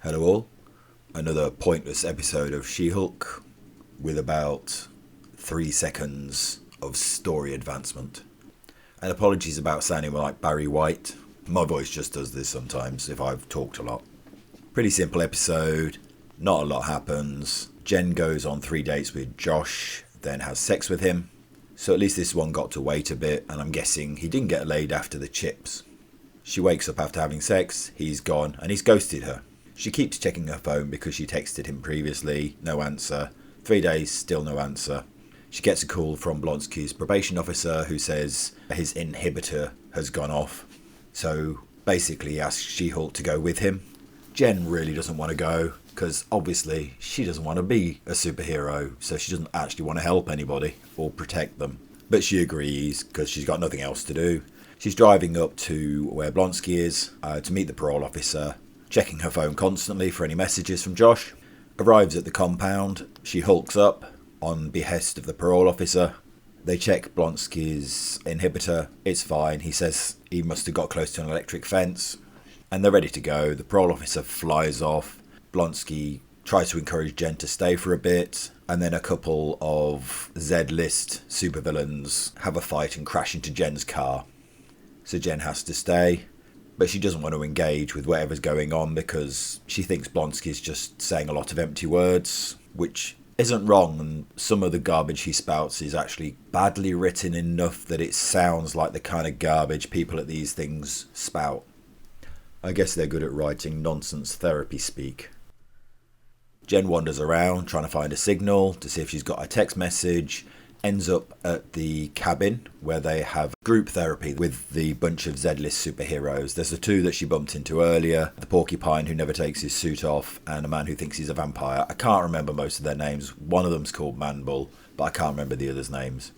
Hello all, another pointless episode of She-Hulk with about 3 seconds of story advancement. And apologies about sounding like Barry White, my voice just does this sometimes if I've talked a lot. Pretty simple episode, not a lot happens. Jen goes on 3 dates with Josh, then has sex with him. So at least this one got to wait a bit, and I'm guessing he didn't get laid after the chips. She wakes up after having sex, he's gone, and he's ghosted her. She keeps checking her phone because she texted him previously, no answer. 3 days, still no answer. She gets a call from Blonsky's probation officer who says his inhibitor has gone off. So basically he asks She-Hulk to go with him. Jen really doesn't want to go because obviously she doesn't want to be a superhero, so she doesn't actually want to help anybody or protect them. But she agrees because she's got nothing else to do. She's driving up to where Blonsky is to meet the parole officer, checking her phone constantly for any messages from Josh. Arrives at the compound, she hulks up on behest of the parole officer. They check Blonsky's inhibitor, it's fine. He says he must have got close to an electric fence. And they're ready to go. The parole officer flies off. Blonsky tries to encourage Jen to stay for a bit. And then a couple of Z-list supervillains have a fight and crash into Jen's car. So Jen has to stay. But she doesn't want to engage with whatever's going on because she thinks Blonsky's just saying a lot of empty words, which isn't wrong, and some of the garbage he spouts is actually badly written enough that it sounds like the kind of garbage people at these things spout. I guess they're good at writing nonsense therapy speak. Jen wanders around trying to find a signal to see if she's got a text message. Ends up at the cabin where they have group therapy with the bunch of Z-list superheroes. There's the two that she bumped into earlier, the porcupine who never takes his suit off, and a man who thinks he's a vampire. I can't remember most of their names. One of them's called Manbull, but I can't remember the others' names.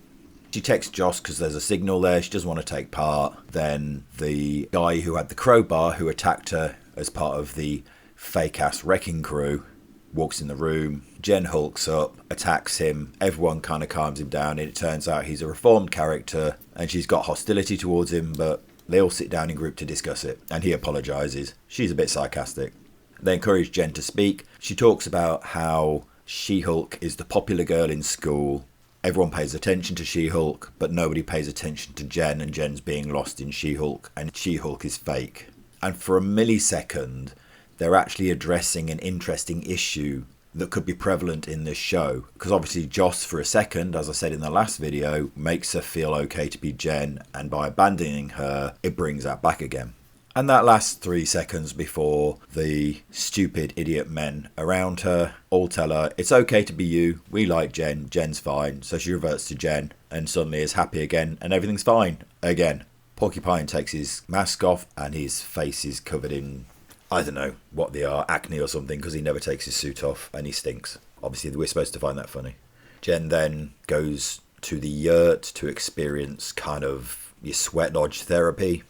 She texts Josh because there's a signal there. She doesn't want to take part. Then the guy who had the crowbar who attacked her as part of the fake-ass wrecking crew walks in the room. Jen hulks up, attacks him. Everyone kind of calms him down, and it turns out he's a reformed character and she's got hostility towards him, but they all sit down in group to discuss it, and he apologises. She's a bit sarcastic. They encourage Jen to speak. She talks about how She-Hulk is the popular girl in school. Everyone pays attention to She-Hulk, but nobody pays attention to Jen, and Jen's being lost in She-Hulk, and She-Hulk is fake. And for a millisecond, they're actually addressing an interesting issue that could be prevalent in this show. Because obviously Joss, for a second, as I said in the last video, makes her feel okay to be Jen, and by abandoning her, it brings that back again. And that lasts 3 seconds before the stupid idiot men around her all tell her, it's okay to be you, we like Jen, Jen's fine. So she reverts to Jen and suddenly is happy again and everything's fine again. Porcupine takes his mask off and his face is covered in, I don't know what they are, acne or something, because he never takes his suit off and he stinks. Obviously we're supposed to find that funny. Jen then goes to the yurt to experience kind of your sweat lodge therapy.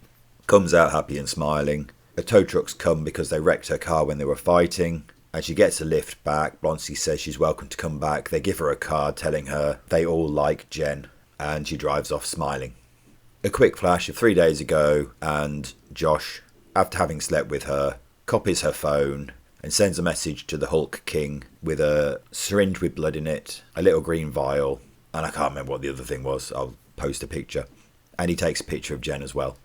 Comes out happy and smiling. The tow trucks come because they wrecked her car when they were fighting. And she gets a lift back. Blonsky says she's welcome to come back. They give her a card telling her they all like Jen. And she drives off smiling. A quick flash of 3 days ago, and Josh, after having slept with her, copies her phone and sends a message to the Hulk King with a syringe with blood in it, a little green vial, and I can't remember what the other thing was. I'll post a picture. And he takes a picture of Jen as well.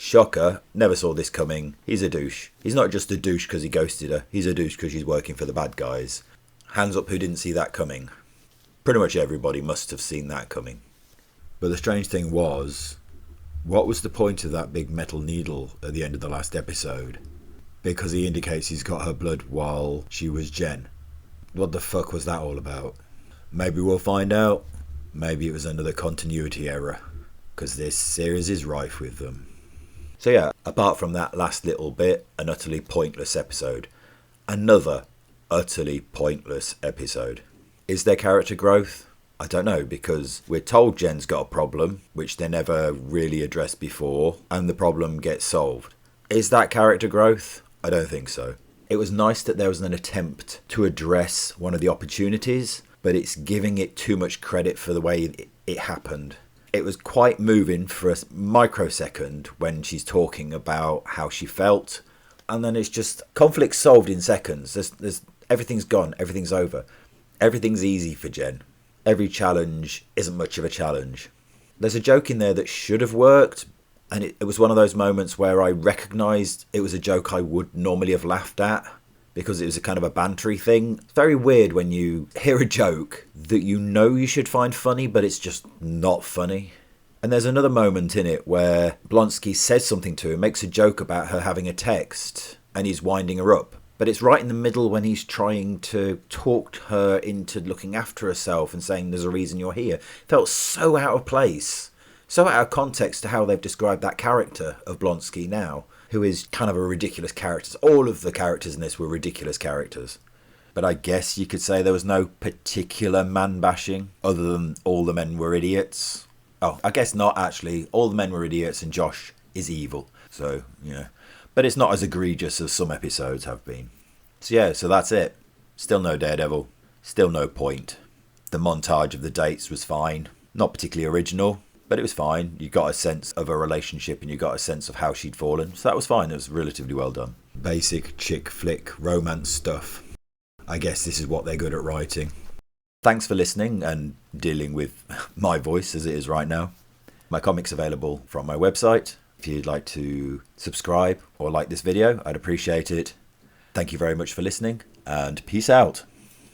Shocker, never saw this coming. He's a douche. He's not just a douche because he ghosted her. He's a douche because she's working for the bad guys. Hands up who didn't see that coming. Pretty much everybody must have seen that coming. But the strange thing was, what was the point of that big metal needle at the end of the last episode? Because he indicates he's got her blood while she was Jen. What the fuck was that all about? Maybe we'll find out. Maybe it was another continuity error. Because this series is rife with them. So yeah, apart from that last little bit, an utterly pointless episode. Another utterly pointless episode. Is there character growth? I don't know, because we're told Jen's got a problem, which they never really addressed before, and the problem gets solved. Is that character growth? I don't think so. It was nice that there was an attempt to address one of the opportunities, but it's giving it too much credit for the way it happened. It was quite moving for a microsecond when she's talking about how she felt, and then it's just conflict solved in seconds. There's everything's gone, everything's over, everything's easy for Jen. Every challenge isn't much of a challenge. There's a joke in there that should have worked, and it was one of those moments where I recognised it was a joke I would normally have laughed at, because it was a kind of a bantery thing. It's very weird when you hear a joke that you know you should find funny, but it's just not funny. And there's another moment in it where Blonsky says something to her, makes a joke about her having a text, and he's winding her up. But it's right in the middle when he's trying to talk her into looking after herself and saying there's a reason you're here. It felt so out of place, so out of context to how they've described that character of Blonsky now, who is kind of a ridiculous character. All of the characters in this were ridiculous characters. But I guess you could say there was no particular man-bashing, other than all the men were idiots. Oh, I guess not, actually. All the men were idiots and Josh is evil. So, yeah. But it's not as egregious as some episodes have been. So yeah, so that's it. Still no Daredevil. Still no point. The montage of the dates was fine. Not particularly original, but it was fine. You got a sense of a relationship and you got a sense of how she'd fallen. So that was fine. It was relatively well done. Basic chick flick romance stuff. I guess this is what they're good at writing. Thanks for listening and dealing with my voice as it is right now. My comic's available from my website. If you'd like to subscribe or like this video, I'd appreciate it. Thank you very much for listening, and peace out.